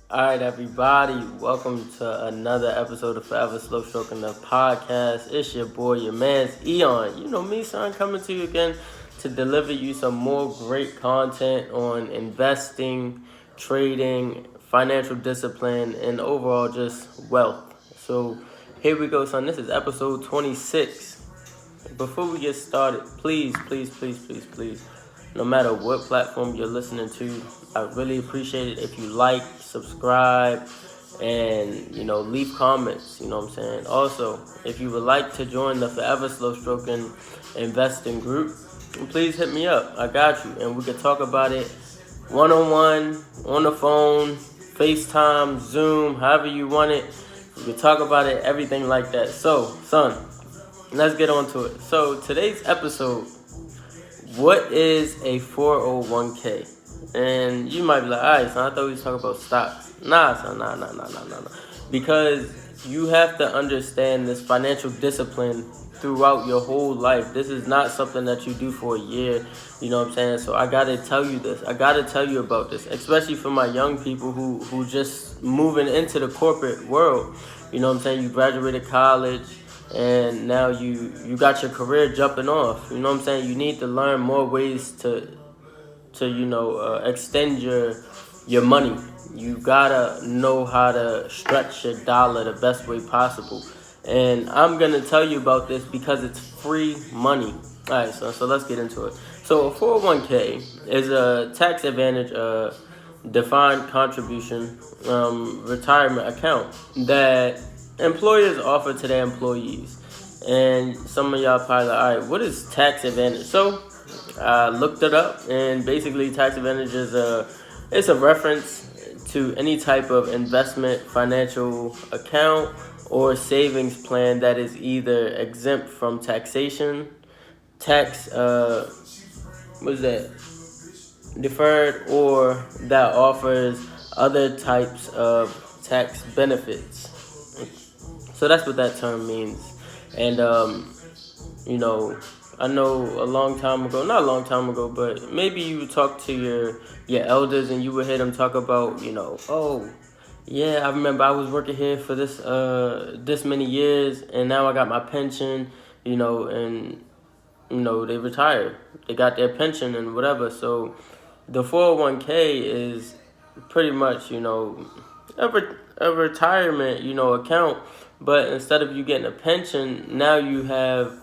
All right, everybody, welcome to another episode of Forever Slow Stroking the podcast. It's your boy, your man's Eyon. You know me, son, coming to you again to deliver you some more great content on investing, trading, financial discipline, and overall just wealth. So here we go, son. This is episode 26. Before we get started, please, no matter what platform you're listening to, I really appreciate it if you like, subscribe, and leave comments. You know what I'm saying? Also, if you would like to join the Forever Slow Stroking Investing Group, please hit me up. I got you, and we can talk about it one-on-one, on the phone, FaceTime, Zoom, however you want it. We can talk about it, everything like that. So, son, let's get on to it. So today's episode, what is a 401k? And you might be like, all right, son, I thought we was talking about stocks. Nah, son, nah. Because you have to understand this financial discipline throughout your whole life. This is not something that you do for a year. You know what I'm saying? So I got to tell you this. I got to tell you about this, especially for my young people who just moving into the corporate world. You know what I'm saying? You graduated college and now you got your career jumping off. You know what I'm saying? You need to learn more ways to extend your money. You gotta know how to stretch your dollar the best way possible. And I'm gonna tell you about this because it's free money. All right, so let's get into it. So a 401k is a tax advantage defined contribution retirement account that employers offer to their employees. And some of y'all probably like, all right, what is tax advantage? So I looked it up, and basically tax advantage is it's a reference to any type of investment, financial account, or savings plan that is either exempt from taxation, tax, deferred, or that offers other types of tax benefits. So that's what that term means. And, I know a long time ago, not a long time ago, but maybe you would talk to your elders and you would hear them talk about, oh, yeah, I remember I was working here for this many years, and now I got my pension, and, they retired. They got their pension and whatever. So the 401k is pretty much, a retirement, account. But instead of you getting a pension, now you have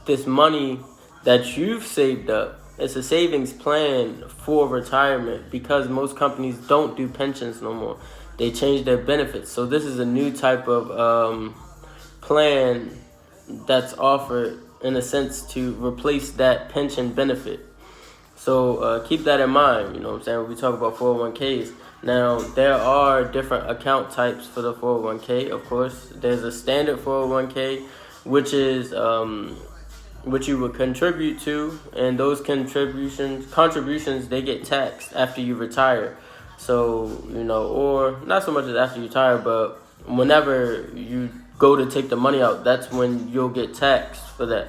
this money that you've saved up. It's a savings plan for retirement because most companies don't do pensions no more. They change their benefits. So this is a new type of plan that's offered in a sense to replace that pension benefit. So keep that in mind, you know what I'm saying, when we talk about 401ks. Now, there are different account types for the 401k, of course. There's a standard 401k, which is which you would contribute to, and those contributions, they get taxed after you retire. So, or not so much as after you retire, but whenever you go to take the money out, that's when you'll get taxed for that.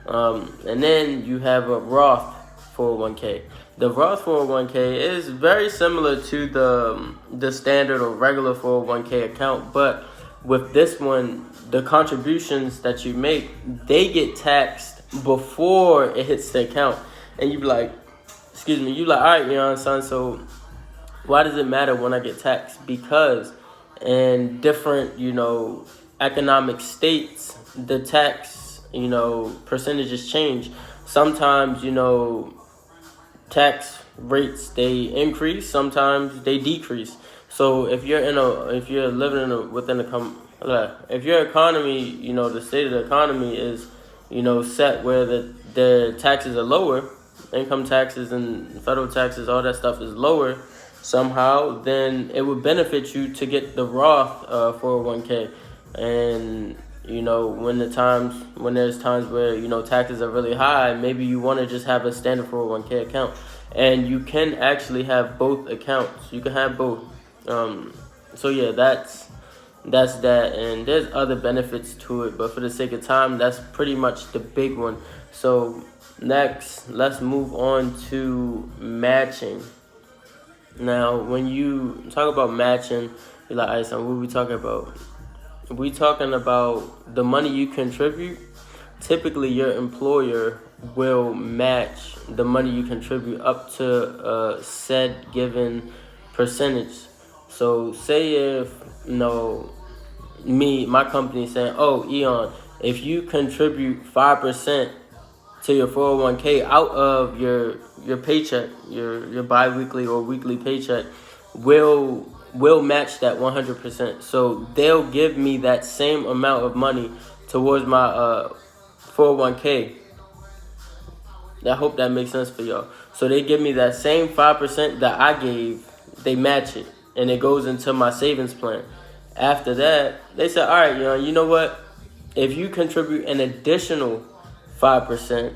And then you have a Roth 401k. The Roth 401k is very similar to the standard or regular 401k account, but with this one, the contributions that you make, they get taxed before it hits the account. And you be like, all right, son, so why does it matter when I get taxed? Because in different, economic states, the tax, percentages change. Sometimes, tax rates, they increase, sometimes they decrease. So if you're if your economy, the state of the economy is, set where the taxes are lower, income taxes and federal taxes, all that stuff is lower somehow, then it would benefit you to get the Roth 401k. And when there's times where taxes are really high, maybe you want to just have a standard 401k account, and you can actually have both accounts. You can have both. So yeah, that's that, and there's other benefits to it, but for the sake of time, that's pretty much the big one. So next, let's move on to matching. Now, when you talk about matching, you're like, all right, son, what are we talking about? We talking about the money you contribute. Typically, your employer will match the money you contribute up to a said given percentage. So, say if my company saying, "Oh, Eyon, if you contribute 5% to your 401k out of your paycheck, your biweekly or weekly paycheck, will match that 100%. So they'll give me that same amount of money towards my 401k. I hope that makes sense for y'all. So they give me that same 5% that I gave, they match it, and it goes into my savings plan. After that, they said, all right, you know what? If you contribute an additional 5%,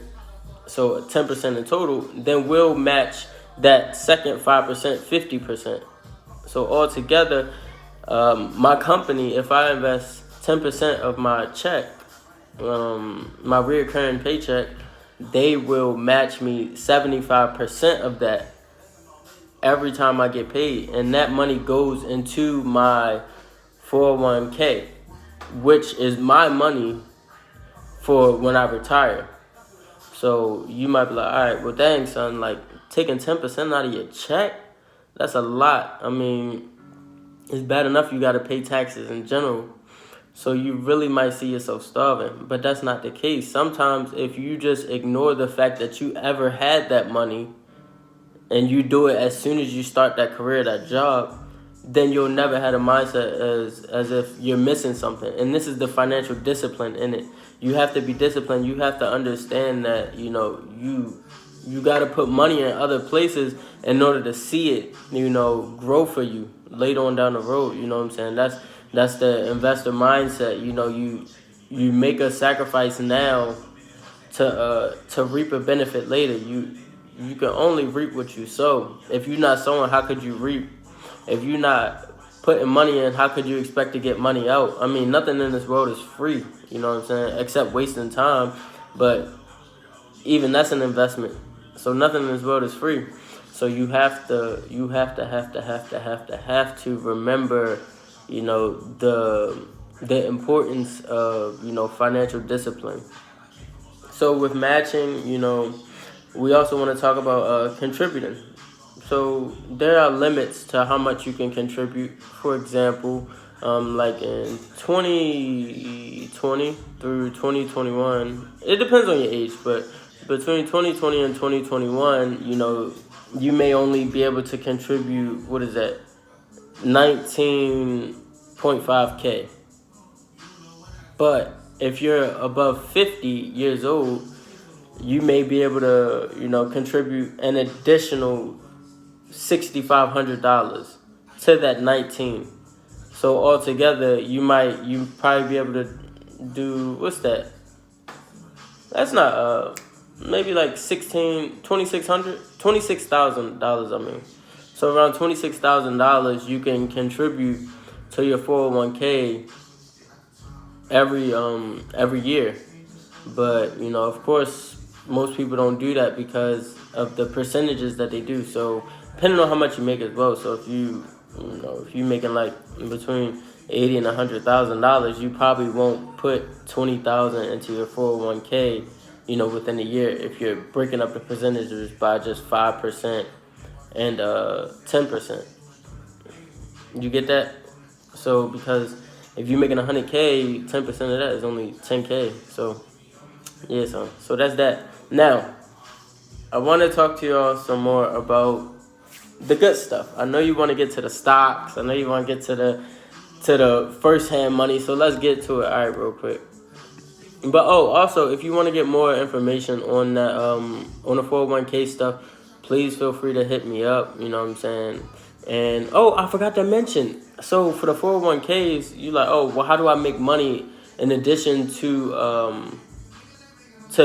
so 10% in total, then we'll match that second 5%, 50%. So altogether, my company, if I invest 10% of my check, my reoccurring paycheck, they will match me 75% of that every time I get paid. And that money goes into my 401k, which is my money for when I retire. So you might be like, all right, well, dang, son, like taking 10% out of your check, that's a lot. I mean, it's bad enough you got to pay taxes in general. So you really might see yourself starving, but that's not the case. Sometimes if you just ignore the fact that you ever had that money and you do it as soon as you start that career, that job, then you'll never have a mindset as if you're missing something. And this is the financial discipline in it. You have to be disciplined. You have to understand that, you got to put money in other places in order to see it, grow for you later on down the road. You know what I'm saying? That's the investor mindset. You make a sacrifice now to reap a benefit later. You can only reap what you sow. If you're not sowing, how could you reap? If you're not putting money in, how could you expect to get money out? I mean, nothing in this world is free, you know what I'm saying, except wasting time. But even that's an investment. So nothing in this world is free. So you have to remember, the importance of, financial discipline. So with matching, we also want to talk about contributing. So there are limits to how much you can contribute. For example, like in 2020 through 2021, it depends on your age, but between 2020 and 2021, you may only be able to contribute, 19.5K. But if you're above 50 years old, you may be able to, contribute an additional $6,500 to that 19. So altogether, you probably be able to do, what's that? That's not maybe like $26,000. I mean, so around $26,000 you can contribute to your 401k every year. But of course, most people don't do that because of the percentages that they do. So depending on how much you make as well. So if you're making like between $80,000 and $100,000, you probably won't put $20,000 into your 401k, within a year if you're breaking up the percentages by just 5% and 10%. You get that? So because if you're making 100K, 10% of that is only 10K. So yeah, so that's that. Now, I want to talk to y'all some more about the good stuff. I know you want to get to the stocks. I know you want to get to the first-hand money. So let's get to it. All right, real quick. But also, if you want to get more information on that, on the 401k stuff, please feel free to hit me up. You know what I'm saying? And I forgot to mention. So for the 401ks, you like, well, how do I make money in addition to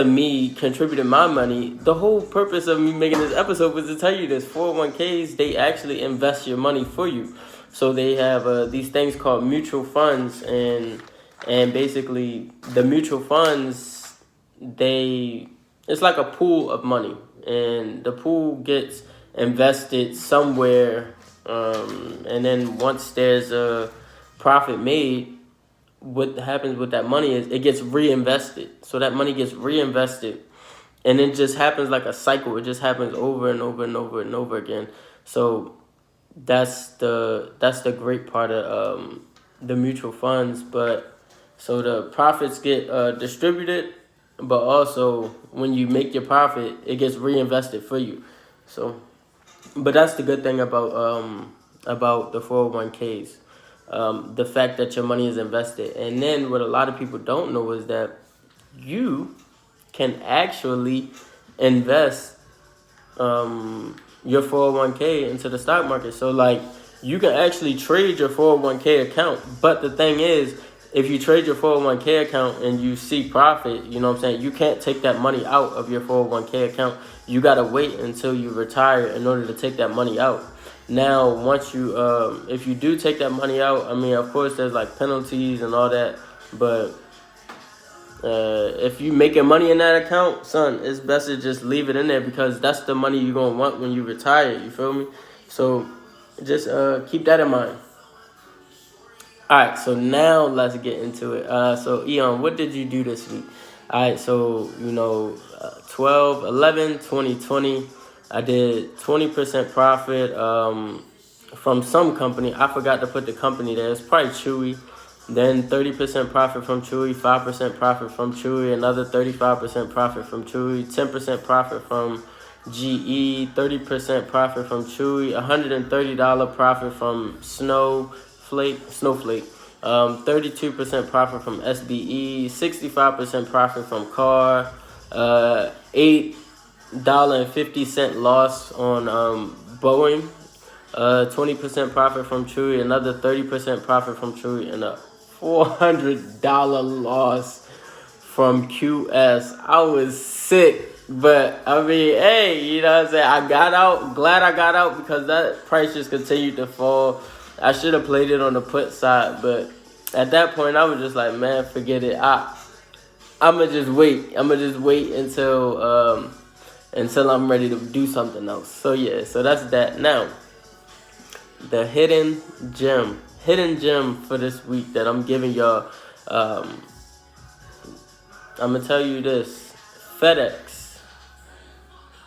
me contributing my money? The whole purpose of me making this episode was to tell you this. 401ks, they actually invest your money for you. So they have these things called mutual funds, and basically the mutual funds, it's like a pool of money, and the pool gets invest it somewhere, and then once there's a profit made, what happens with that money is it gets reinvested. So that money gets reinvested, and it just happens like a cycle. It just happens over and over and over and over again. So that's the great part of the mutual funds. But so the profits get distributed, but also when you make your profit, it gets reinvested for you. So, but that's the good thing about the 401ks, the fact that your money is invested. And then what a lot of people don't know is that you can actually invest your 401k into the stock market. So like you can actually trade your 401k account. But the thing is, if you trade your 401k account and you see profit, you know what I'm saying, you can't take that money out of your 401k account. You got to wait until you retire in order to take that money out. Now, once you, if you do take that money out, I mean, of course, there's like penalties and all that. But if you making money in that account, son, it's best to just leave it in there because that's the money you're going to want when you retire. You feel me? So just keep that in mind. All right, so now let's get into it. So, Eyon, what did you do this week? All right, so, 12/11/2020, I did 20% profit from some company. I forgot to put the company there. It's probably Chewy. Then 30% profit from Chewy, 5% profit from Chewy, another 35% profit from Chewy, 10% profit from GE, 30% profit from Chewy, $130 profit from Snowflake, 32% profit from SBE, 65% profit from Car, $8.50 loss on Boeing, 20% profit from Chewy, another 30% profit from Chewy, and a $400 loss from QS. I was sick, but I mean, hey, you know what I'm saying? I got out, glad I got out because that price just continued to fall. I should have played it on the put side, but at that point, I was just like, man, forget it. I'ma just wait. Until I'm ready to do something else. So yeah, so that's that. Now, the hidden gem for this week that I'm giving y'all. I'm gonna tell you this: FedEx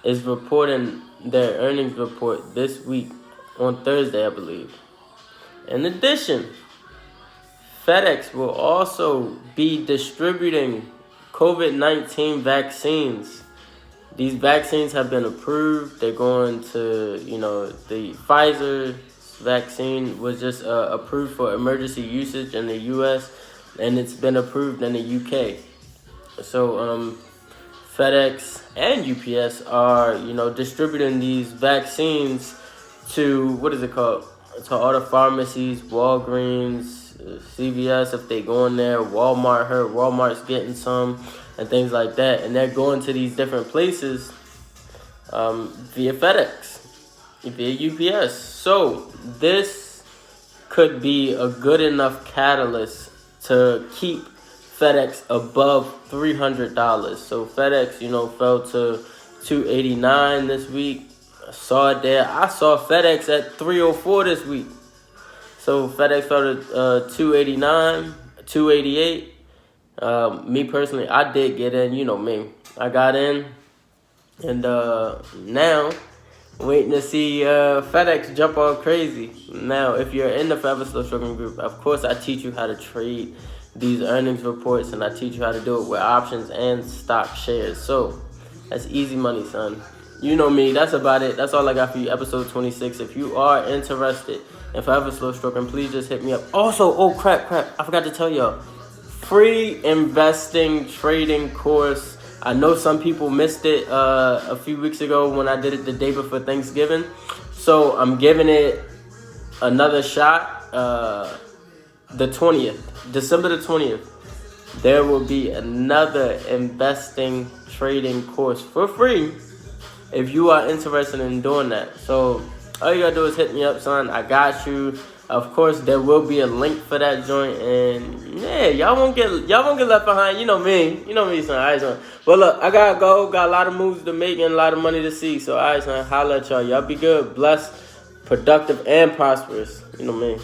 is reporting their earnings report this week on Thursday, I believe. In addition, FedEx will also be distributing COVID-19 vaccines. These vaccines have been approved. They're going to, the Pfizer vaccine was just approved for emergency usage in the U.S. and it's been approved in the U.K. So FedEx and UPS are, distributing these vaccines to, to all the pharmacies, Walgreens, CVS, if they go in there, Walmart, heard Walmart's getting some, and things like that. And they're going to these different places via FedEx, via UPS. So this could be a good enough catalyst to keep FedEx above $300. So FedEx, fell to $289 this week. I saw it there. I saw FedEx at $304 this week. So FedEx fell to $289, $288. Me personally, I did get in. You know me. I got in, and now waiting to see FedEx jump on crazy. Now, if you're in the FSS Investing Group, of course, I teach you how to trade these earnings reports, and I teach you how to do it with options and stock shares. So that's easy money, son. You know me. That's about it. That's all I got for you. Episode 26. If you are interested in forever slow stroking, please just hit me up. Also, oh crap! I forgot to tell y'all. Free investing trading course. I know some people missed it a few weeks ago when I did it the day before Thanksgiving. So I'm giving it another shot. The 20th, December the 20th, there will be another investing trading course for free if you are interested in doing that. So All you gotta do is hit me up, son. I got you. Of course, there will be a link for that joint, and yeah, y'all won't get left behind. You know me, son. All right, son. Well, look, I gotta go. Got a lot of moves to make and a lot of money to see. So, all right, son. Holla at y'all. Y'all be good, blessed, productive, and prosperous. You know me.